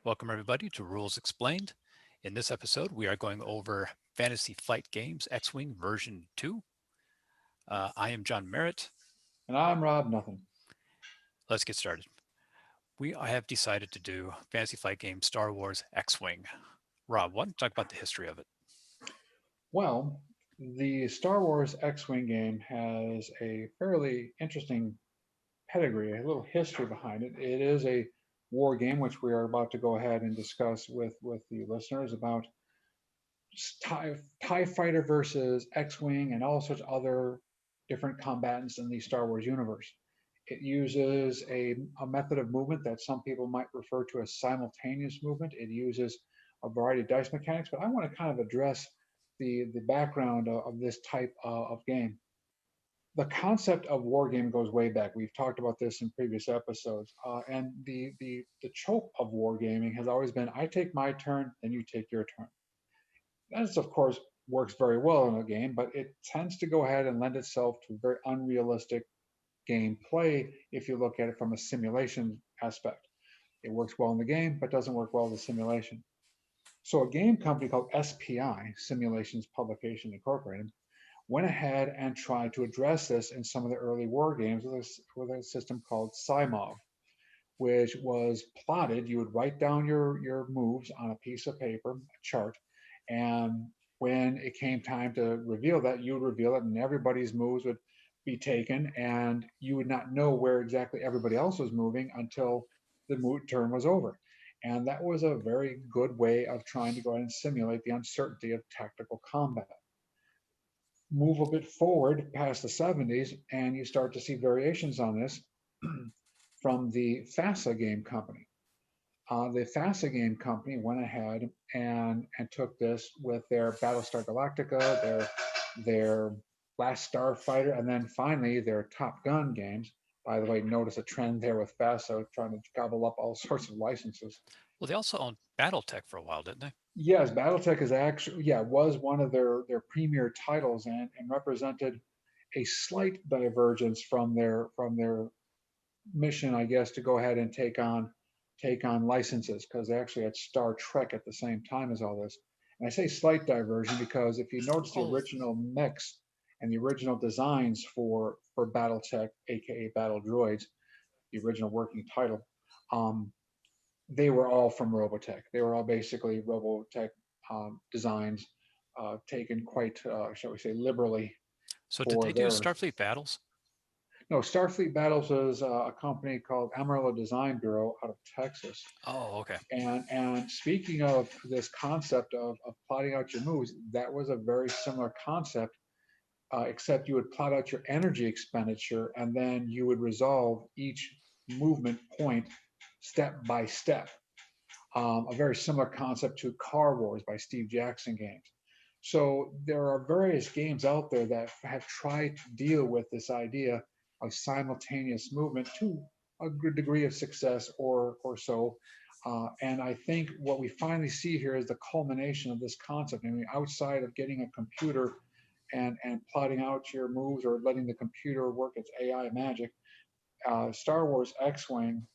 Welcome everybody to Rules Explained. In this episode, we are going over Fantasy Flight Games X-Wing version 2. I am John Merritt. And I'm Rob Nothing. Let's get started. I have decided to do Fantasy Flight Game Star Wars X-Wing. Rob, why don't you talk about the history of it? Well, the Star Wars X-Wing game has a fairly interesting pedigree, a little history behind it. It is a war game, which we are about to go ahead and discuss with the listeners about TIE Fighter versus X-Wing and all sorts of other different combatants in the Star Wars universe. It uses a method of movement that some people might refer to as simultaneous movement. It uses a variety of dice mechanics, but I want to kind of address the background of this type of game. The concept of wargame goes way back. We've talked about this in previous episodes, and the trope of wargaming has always been: I take my turn, then you take your turn. That, of course, works very well in a game, but it tends to go ahead and lend itself to very unrealistic gameplay if you look at it from a simulation aspect. It works well in the game, but doesn't work well in the simulation. So a game company called SPI, Simulations Publication Incorporated, went ahead and tried to address this in some of the early war games with a system called SIMOV, which was plotted. You would write down your moves on a piece of paper, a chart, and when it came time to reveal that, you would reveal it, and everybody's moves would be taken, and you would not know where exactly everybody else was moving until the turn was over. And that was a very good way of trying to go ahead and simulate the uncertainty of tactical combat. Move a bit forward past the 70s, and you start to see variations on this from the FASA game company. The FASA game company went ahead and took this with their Battlestar Galactica, their Last Starfighter, and then finally their Top Gun games. By the way, notice a trend there with FASA trying to gobble up all sorts of licenses. Well, they also owned BattleTech for a while, didn't they? Yes, BattleTech is actually, yeah, was one of their premier titles and represented a slight divergence from their mission, I guess, to go ahead and take on licenses because they actually had Star Trek at the same time as all this. And I say slight diversion because if you notice the Oh, original mix and the original designs for BattleTech, aka Battle Droids, the original working title, um, they were all from Robotech. They were all basically Robotech designs taken quite, shall we say, liberally so did for they do theirs. Starfleet Battles? No, Starfleet Battles is a company called Amarillo Design Bureau out of Texas. Oh, okay. And speaking of this concept of plotting out your moves, that was a very similar concept, except you would plot out your energy expenditure and then you would resolve each movement point step by step. A very similar concept to Car Wars by Steve Jackson games. So there are various games out there that have tried to deal with this idea of simultaneous movement to a good degree of success or so. And I think what we finally see here is the culmination of this concept. I mean, outside of getting a computer and plotting out your moves or letting the computer work its AI magic, Star Wars X-Wing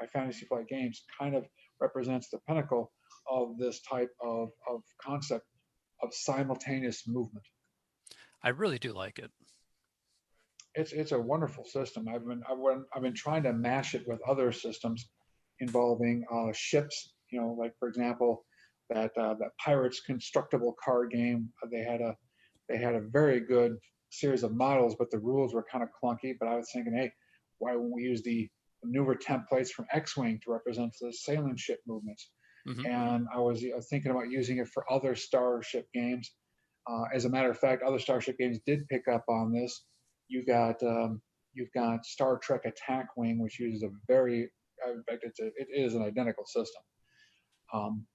by Fantasy Flight Games kind of represents the pinnacle of this type of concept of simultaneous movement. I really do like it. It's a wonderful system. I've been trying to mash it with other systems involving ships. You know, like for example, that Pirates constructible card game. They had a very good series of models, but the rules were kind of clunky. But I was thinking, hey, why won't we use the maneuver templates from X-wing to represent the sailing ship movements? Hmm. And I was thinking about using it for other Starship games. As a matter of fact, other Starship games did pick up on this. You got you've got Star Trek Attack Wing, which uses a very, in fact, it is an identical system.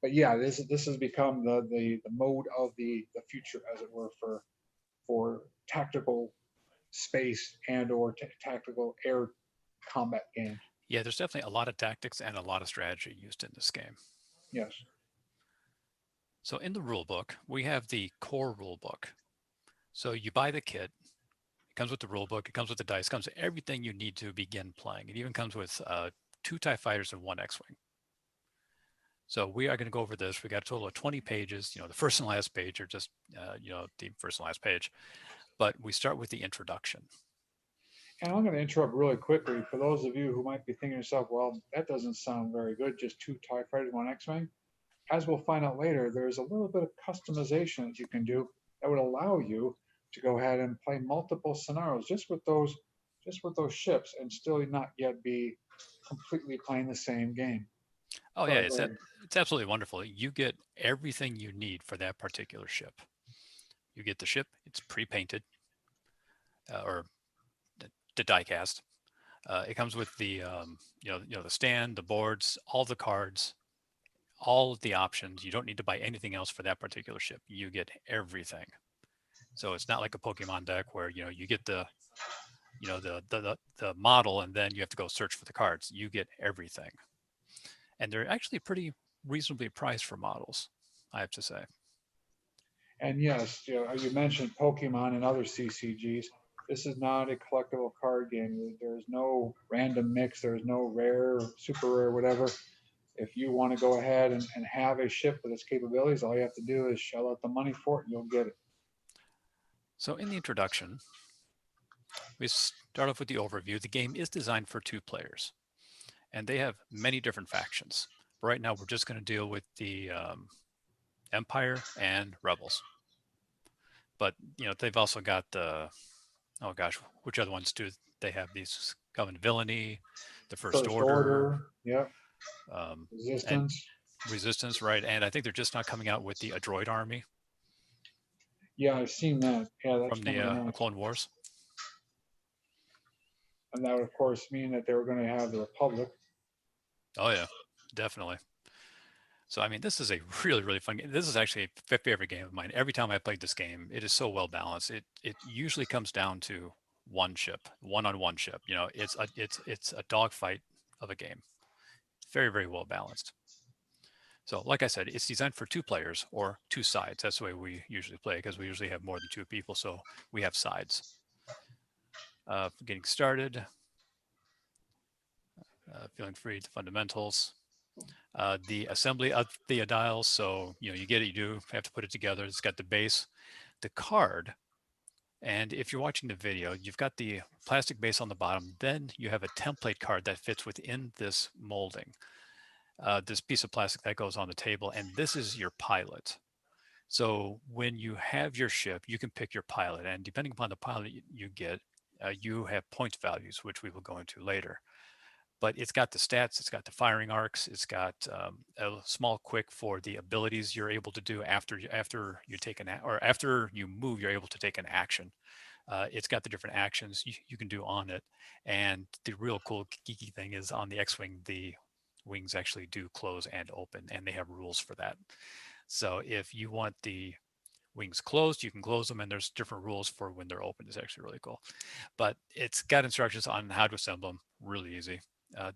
But yeah, this has become the mode of the future, as it were, for tactical space and or tactical air combat games. Yeah, there's definitely a lot of tactics and a lot of strategy used in this game. Yes. So in the rule book, we have the core rule book. So you buy the kit. It comes with the rule book. It comes with the dice. It comes with everything you need to begin playing. It even comes with two TIE fighters and one X-wing. So we are going to go over this. We got a total of 20 pages. The first and last page are just, the first and last page. But we start with the introduction. And I'm going to interrupt really quickly for those of you who might be thinking to yourself, well, that doesn't sound very good, just two TIE fighters, one X-Wing. As we'll find out later, there's a little bit of customization that you can do that would allow you to go ahead and play multiple scenarios just with those ships and still not yet be completely playing the same game. Oh Go yeah, ahead, Greg. it's absolutely wonderful. You get everything you need for that particular ship. You get the ship; it's pre-painted or the die cast. It comes with the the stand, the boards, all the cards, all of the options. You don't need to buy anything else for that particular ship. You get everything. So it's not like a Pokemon deck where you get the model and then you have to go search for the cards. You get everything, and they're actually pretty reasonably priced for models, I have to say. And yes, you mentioned Pokemon and other CCGs. This is not a collectible card game. There's no random mix. There's no rare, super rare, whatever. If you want to go ahead and have a ship with its capabilities, all you have to do is shell out the money for it and you'll get it. So in the introduction, we start off with the overview. The game is designed for 2 players, and they have many different factions. Right now, we're just going to deal with the Empire and Rebels. But they've also got the oh gosh, which other ones do they have? These Covenant Villainy, the First First Order, Order, yep. and Resistance. Resistance, right? And I think they're just not coming out with the a droid army Yeah, I've seen that. Yeah, that's from going the to be nice. Clone Wars. And that would, of course, mean that they were going to have the Republic. Oh yeah, definitely. So I mean, this is a really really fun game. This is actually a favorite game of mine. Every time I played this game, it is so well balanced. It usually comes down to one ship, one-on-one ship. It's a dogfight of a game. Very very well balanced. So, like I said, it's designed for 2 players or 2 sides. That's the way we usually play because we usually have more than 2 people. So we have sides. Getting started, feeling free, the fundamentals, the assembly of the dials. So, you get it, you do have to put it together. It's got the base, the card. And if you're watching the video, you've got the plastic base on the bottom. Then you have a template card that fits within this molding, this piece of plastic that goes on the table. And this is your pilot. So when you have your ship, you can pick your pilot, and depending upon the pilot you get, you have point values, which we will go into later. But it's got the stats, it's got the firing arcs, it's got a small quick for the abilities you're able to do after you take or after you move, you're able to take an action. It's got the different actions you can do on it, and the real cool geeky thing is on the X-wing, the wings actually do close and open, and they have rules for that. So if you want the wings closed, you can close them, and there's different rules for when they're open. It's actually really cool. But it's got instructions on how to assemble them. Really easy.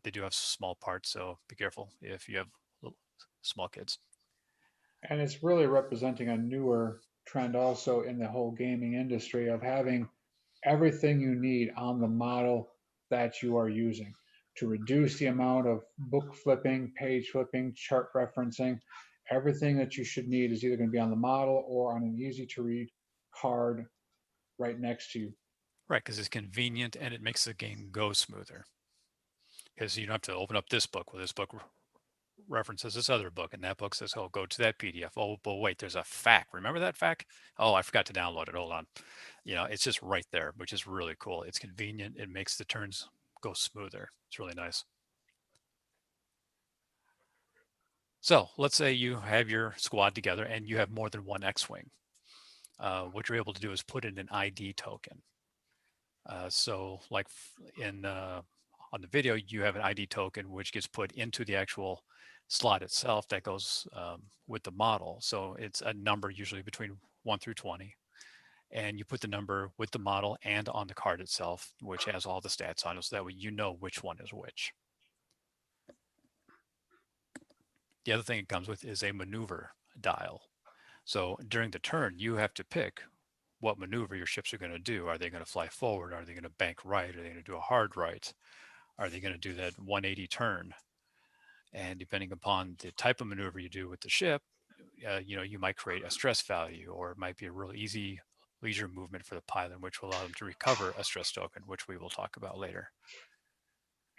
They do have small parts, so be careful if you have little, small kids. And it's really representing a newer trend also in the whole gaming industry of having everything you need on the model that you are using to reduce the amount of book flipping, page flipping, chart referencing. Everything that you should need is either going to be on the model or on an easy to read card right next to you. Right, because it's convenient and it makes the game go smoother. Because you don't have to open up this book. Well, this book references this other book, and that book says, "Oh, go to that PDF." Oh, but wait, there's a FAQ. Remember that FAQ? Oh, I forgot to download it. Hold on. It's just right there, which is really cool. It's convenient. It makes the turns go smoother. It's really nice. So let's say you have your squad together and you have more than one X-Wing. What you're able to do is put in an ID token. So like on the video, you have an ID token which gets put into the actual slot itself that goes with the model. So it's a number usually between 1 through 20. And you put the number with the model and on the card itself, which has all the stats on it. So that way you know which one is which. The other thing it comes with is a maneuver dial. So during the turn, you have to pick what maneuver your ships are going to do. Are they going to fly forward? Are they going to bank right? Are they going to do a hard right? Are they going to do that 180 turn? And depending upon the type of maneuver you do with the ship, you might create a stress value, or it might be a real easy leisure movement for the pilot, which will allow them to recover a stress token, which we will talk about later.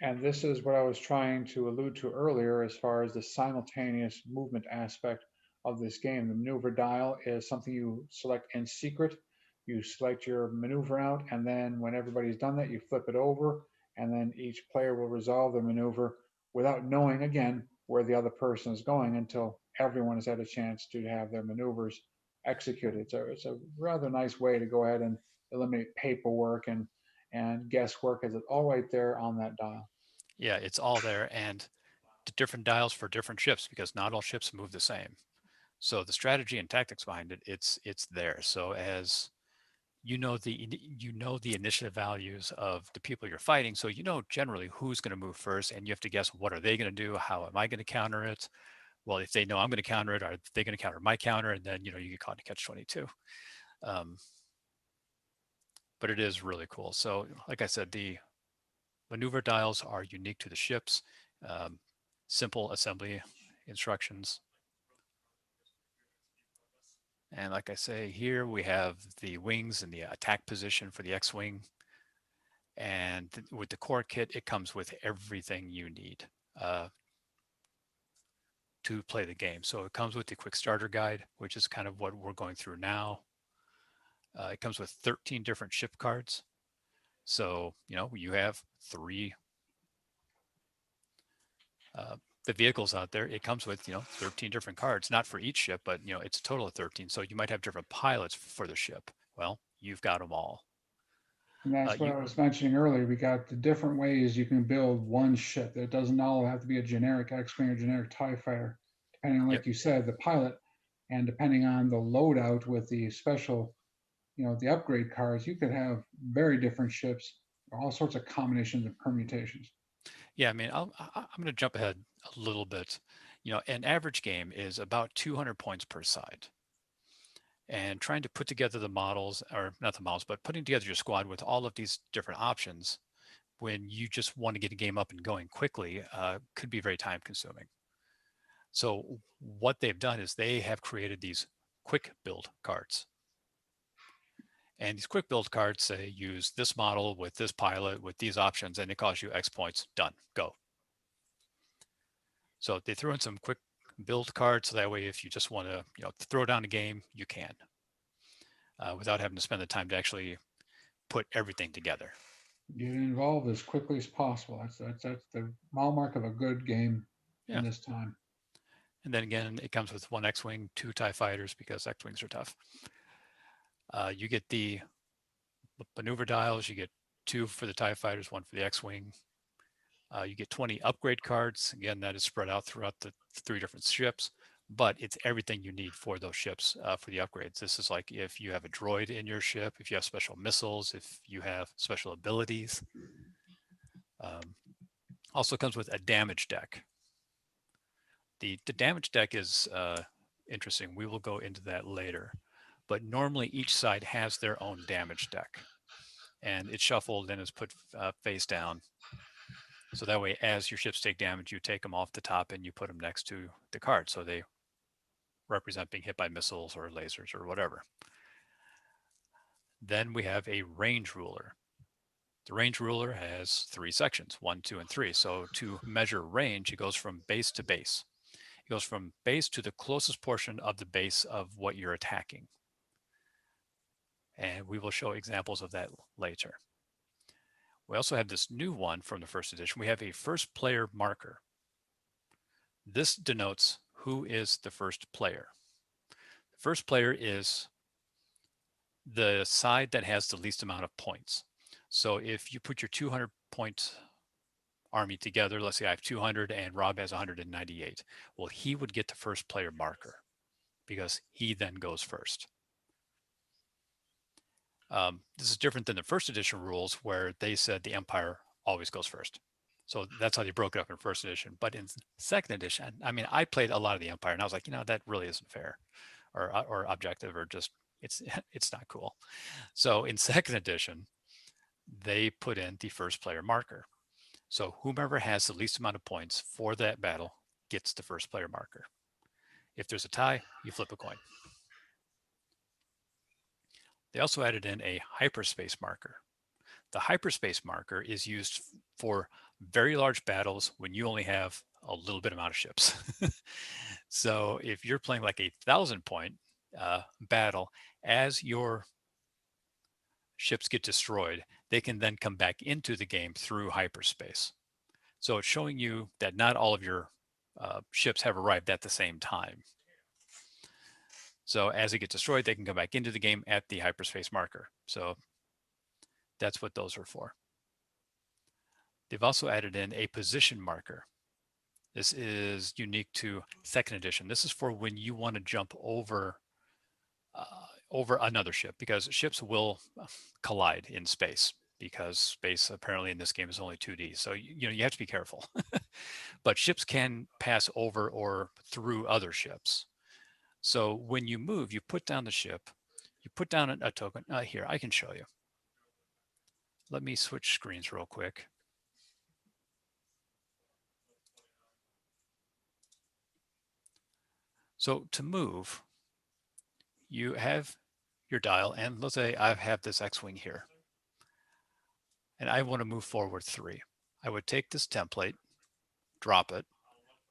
And this is what I was trying to allude to earlier as far as the simultaneous movement aspect of this game. The maneuver dial is something you select in secret. You select your maneuver out, and then when everybody's done that, you flip it over, and then each player will resolve their maneuver without knowing again where the other person is going until everyone has had a chance to have their maneuvers executed. So it's a rather nice way to go ahead and eliminate paperwork and guesswork, as it's all right there on that dial. Yeah, it's all there, and the different dials for different ships, because not all ships move the same. So the strategy and tactics behind it, it's there. So as you know the initiative values of the people you're fighting, so you know generally who's going to move first, and you have to guess, what are they going to do, how am I going to counter it. Well, if they know I'm going to counter it, are they going to counter my counter? And then you get caught in catch 22. um, but it is really cool. So like I said, the maneuver dials are unique to the ships. um, Simple assembly instructions. And like I say, here we have the wings and the attack position for the X-Wing. And with the core kit, it comes with everything you need uh, to play the game. So it comes with the quick starter guide, which is kind of what we're going through now. It comes with 13 different ship cards. So, you have three uh, the vehicles out there. It comes with, 13 different cards, not for each ship, but, it's a total of 13. So you might have different pilots for the ship. Well, you've got them all. And that's what You I was mentioning earlier. We got the different ways you can build one ship. It doesn't all have to be a generic X-Wing or generic TIE fighter, depending on, Yep. like you said, the pilot, and depending on the loadout with the special, the upgrade cards, you could have very different ships, all sorts of combinations and permutations. Yeah, I mean, I'm going to jump ahead a little bit. An average game is about 200 points per side. And trying to put together the models, or not the models, but putting together your squad with all of these different options when you just want to get a game up and going quickly could be very time consuming. So what they've done is they have created these quick build cards. And these quick build cards say use this model with this pilot with these options, and it costs you X points. Done. Go. So they threw in some quick build cards, so that way if you just want to throw down a game, you can, without having to spend the time to actually put everything together. Get involved as quickly as possible. That's the hallmark of a good game in Yeah. this time. And then again, it comes with one X-Wing, two TIE fighters, because X-Wings are tough. You get the maneuver dials. You get two for the TIE fighters, one for the X-Wing. You get 20 upgrade cards. Again, that is spread out throughout the three different ships, but it's everything you need for those ships for the upgrades. This is like if you have a droid in your ship, if you have special missiles, if you have special abilities. Um, Also comes with a damage deck. The damage deck is interesting. We will go into that later. But normally each side has their own damage deck, and it's shuffled and is put face down. So that way, as your ships take damage, you take them off the top and you put them next to the card. So they represent being hit by missiles or lasers or whatever. Then we have a range ruler. The range ruler has three sections, 1, 2, and 3. So to measure range, it goes from base to base. It goes from base to the closest portion of the base of what you're attacking. And we will show examples of that later. We also have this new one from the first edition. We have a first player marker. This denotes who is the first player. The first player is the side that has the least amount of points. So if you put your 200 point army together, let's say I have 200 and Rob has 198, well, he would get the first player marker because he then goes first. This is different than the first edition rules where they said the Empire always goes first. So that's how they broke it up in first edition. But in second edition, I mean, I played a lot of the Empire and I was like, that really isn't fair or objective, or just it's not cool. So in second edition, they put in the first player marker. So whomever has the least amount of points for that battle, gets the first player marker. If there's a tie, you flip a coin. They also added in a hyperspace marker. The hyperspace marker is used for very large battles when you only have a little bit amount of ships. So if you're playing like a 1,000-point battle, as your ships get destroyed, they can then come back into the game through hyperspace. So it's showing you that not all of your ships have arrived at the same time. So as they get destroyed, they can come back into the game at the hyperspace marker. So that's what those are for. They've also added in a position marker. This is unique to second edition. This is for when you want to jump over another ship, because ships will collide in space, because space apparently in this game is only 2D. So you have to be careful. But ships can pass over or through other ships. So when you move, you put down the ship, you put down a token. Here, I can show you. Let me switch screens real quick. So to move, you have your dial, and let's say I have this X-Wing here, and I want to move forward 3. I would take this template, drop it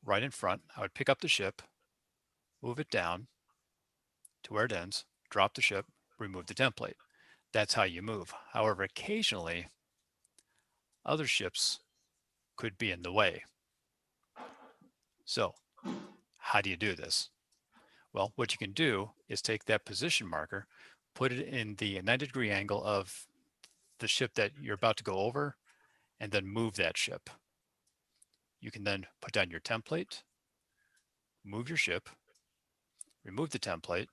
right in front. I would pick up the ship, move it down to where it ends, drop the ship, remove the template. That's how you move. However, occasionally, other ships could be in the way. So how do you do this? Well, what you can do is take that position marker, put it in the 90-degree angle of the ship that you're about to go over, and then move that ship. You can then put down your template, move your ship, remove the template,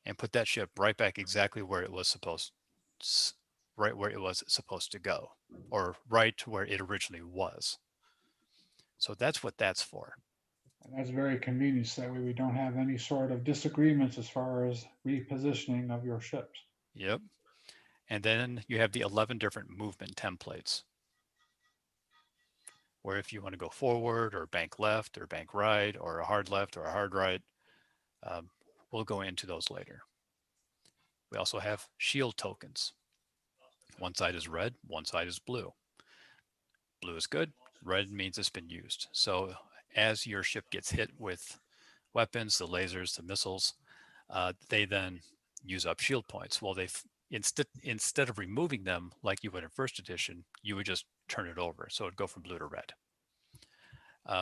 and put that ship right back exactly where it was supposed to go, or right where it originally was. So that's what that's for. And that's very convenient. So that way we don't have any sort of disagreements as far as repositioning of your ships. Yep. And then you have the 11 different movement templates, where if you want to go forward or bank left or bank right or a hard left or a hard right, we'll go into those later. We also have shield tokens. One side is red, one side is blue. Blue is good, red means it's been used. So as your ship gets hit with weapons, the lasers, the missiles, they then use up shield points. Well, instead of removing them like you would in first edition, you would just turn it over. So it'd go from blue to red.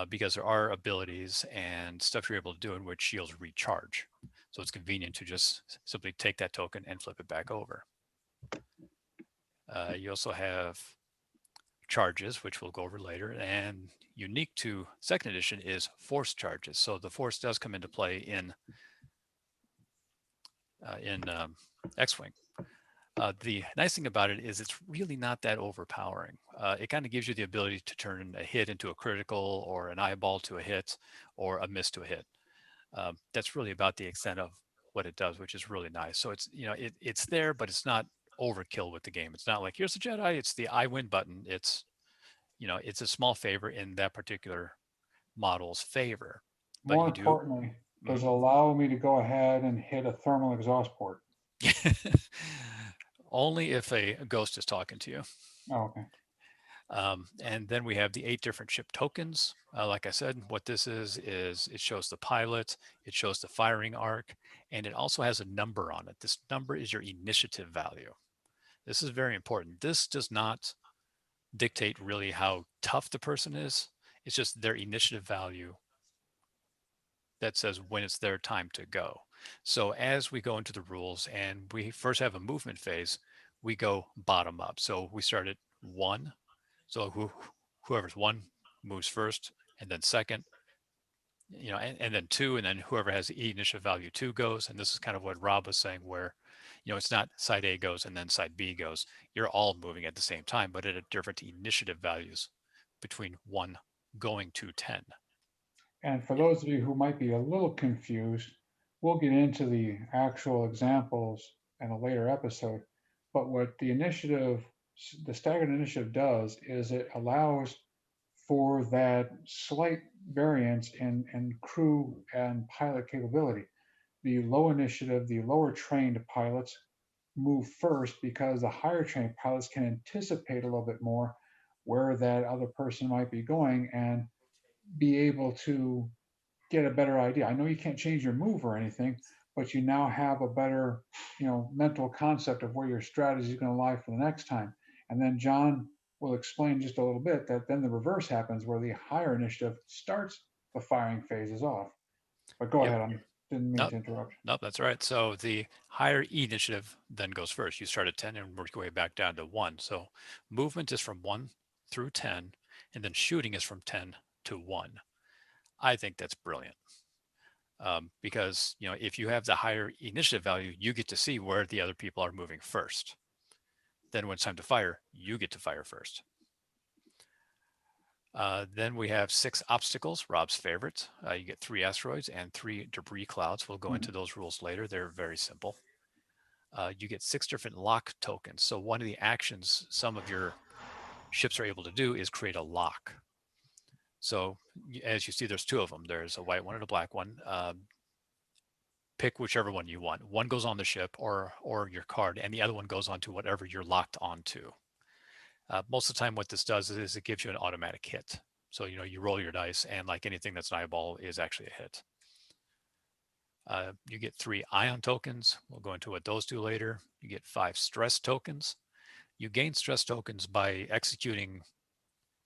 Because there are abilities and stuff you're able to do in which shields recharge. So it's convenient to just simply take that token and flip it back over. You also have charges, which we'll go over later, and unique to second edition is force charges. So the force does come into play in X-Wing. The nice thing about it is it's really not that overpowering. It kind of gives you the ability to turn a hit into a critical, or an eyeball to a hit, or a miss to a hit. That's really about the extent of what it does, which is really nice. So it's it's there, but it's not overkill with the game. It's not like, here's the Jedi, it's the I win button. It's it's a small favor in that particular model's favor. But More you do. importantly, does it allow me to go ahead and hit a thermal exhaust port? Only if a ghost is talking to you. Oh, okay. And then we have the 8 different ship tokens. Like I said, what this is it shows the pilot, it shows the firing arc, and it also has a number on it. This number is your initiative value. This is very important. This does not dictate really how tough the person is. It's just their initiative value that says when it's their time to go. So as we go into the rules and we first have a movement phase, we go bottom up. So we start at 1. So whoever's 1 moves first, and then second, and then 2, and then whoever has the initiative value 2 goes. And this is kind of what Rob was saying, where it's not side A goes and then side B goes. You're all moving at the same time, but at different initiative values between 1 going to 10. And for those of you who might be a little confused, we'll get into the actual examples in a later episode. But what the staggered initiative does is it allows for that slight variance in crew and pilot capability. The low initiative, the lower trained pilots move first because the higher trained pilots can anticipate a little bit more where that other person might be going and be able to get a better idea. I know you can't change your move or anything, but you now have a better, mental concept of where your strategy is going to lie for the next time. And then John will explain just a little bit that then the reverse happens where the higher initiative starts the firing phases off. But go Yep. ahead. I didn't mean Nope. to interrupt. Nope. That's right. So the higher E initiative then goes first. You start at 10 and work your way back down to 1. So movement is from 1 through 10, and then shooting is from 10 to 1. I think that's brilliant. Because if you have the higher initiative value, you get to see where the other people are moving first. Then when it's time to fire, you get to fire first. Then we have 6 obstacles, Rob's favorite. You get 3 asteroids and 3 debris clouds. We'll go into those rules later. They're very simple. You get 6 different lock tokens. So one of the actions some of your ships are able to do is create a lock. So as you see, there's 2 of them. There's a white one and a black one. Pick whichever one you want. One goes on the ship or your card, and the other one goes onto whatever you're locked onto. Most of the time, what this does is it gives you an automatic hit. So you roll your dice, and like anything that's an eyeball is actually a hit. You get 3 ion tokens. We'll go into what those do later. You get 5 stress tokens. You gain stress tokens by executing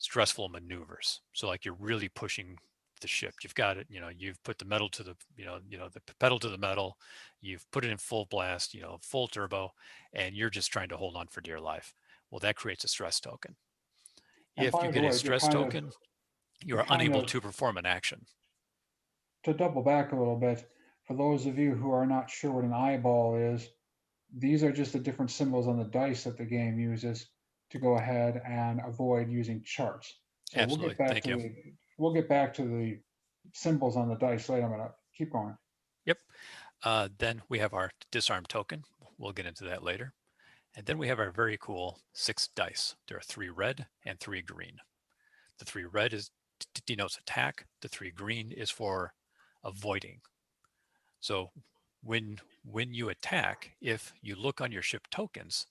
stressful maneuvers. So like you're really pushing the ship. You've got it. You've put the metal to the the pedal to the metal. You've put it in full blast. Full turbo, and you're just trying to hold on for dear life. Well, that creates a stress token. And If you by the get a way, stress token, you you're are kind unable of to perform an action. to double back a little bit, for those of you who are not sure what an eyeball is, these are just the different symbols on the dice that the game uses to go ahead and avoid using charts. So Absolutely. Thank you. we'll get back to the symbols on the dice later. I'm gonna keep going. Yep. Then we have our disarm token. We'll get into that later. And then we have our very cool 6 dice. There are 3 red and 3 green. The 3 red denotes attack. The 3 green is for avoiding. So when you attack, if you look on your ship tokens,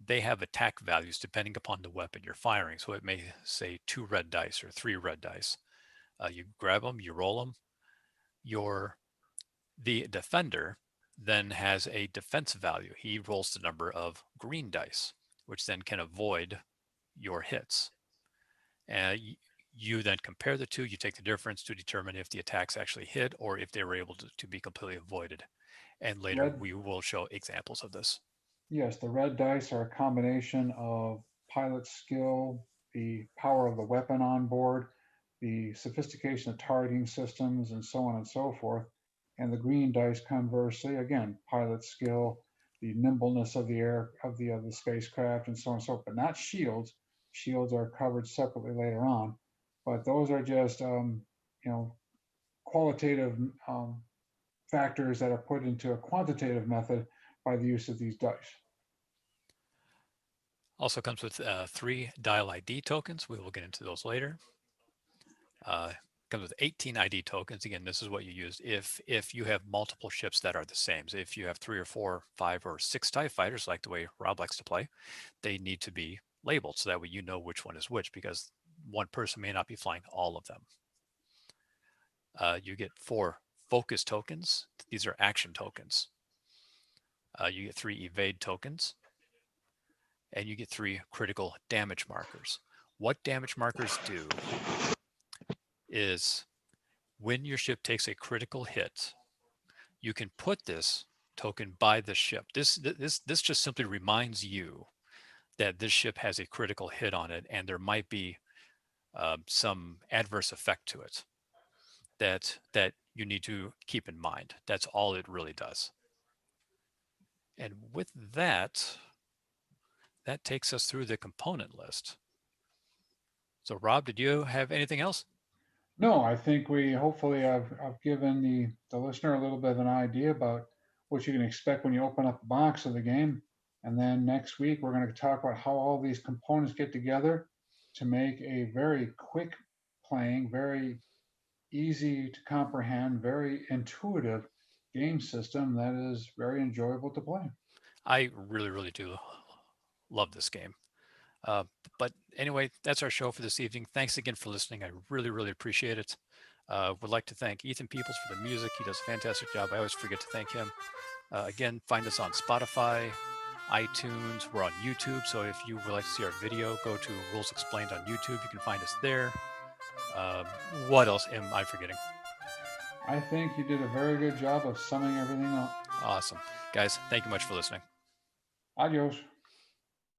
they have attack values depending upon the weapon you're firing. So it may say 2 red dice or 3 red dice. You grab them, you roll them. The defender then has a defense value. He rolls the number of green dice, which then can avoid your hits. And you then compare the two. You take the difference to determine if the attacks actually hit or if they were able to be completely avoided. And later Red, we will show examples of this. yes, the red dice are a combination of pilot skill, the power of the weapon on board, the sophistication of targeting systems, and so on and so forth. And the green dice, conversely, again, pilot skill, the nimbleness of the air of the spacecraft, and so on and so forth. But not shields. Shields are covered separately later on. But those are just you know qualitative factors that are put into a quantitative method by the use of these dice. Also comes with 3 dial ID tokens. We will get into those later. Comes with 18 ID tokens. Again, this is what you use if you have multiple ships that are the same. So if you have 3 or 4, 5, or 6 TIE fighters, like the way Rob likes to play, they need to be labeled so that way you know which one is which, because one person may not be flying all of them. You get 4 focus tokens. These are action tokens. You get 3 evade tokens, and you get 3 critical damage markers. What damage markers do is when your ship takes a critical hit, you can put this token by the ship. This just simply reminds you that this ship has a critical hit on it, and there might be some adverse effect to it that you need to keep in mind. That's all it really does. And with that, that takes us through the component list. So Rob, did you have anything else? No, I think we hopefully I've given the listener a little bit of an idea about what you can expect when you open up the box of the game. And then next week, we're going to talk about how all these components get together to make a very quick playing, very easy to comprehend, very intuitive game system that is very enjoyable to play. I really, really do love this game. Uh, but anyway, that's our show for this evening. Thanks again for listening. I really, really appreciate it. Would like to thank Ethan Peoples for the music. He does a fantastic job. I always forget to thank him. Again, find us on Spotify, iTunes. We're on YouTube. So if you would like to see our video, go to Rules Explained on YouTube. You can find us there. Um, what else am I forgetting? I think you did a very good job of summing everything up. Awesome. Guys, thank you much for listening. Adios.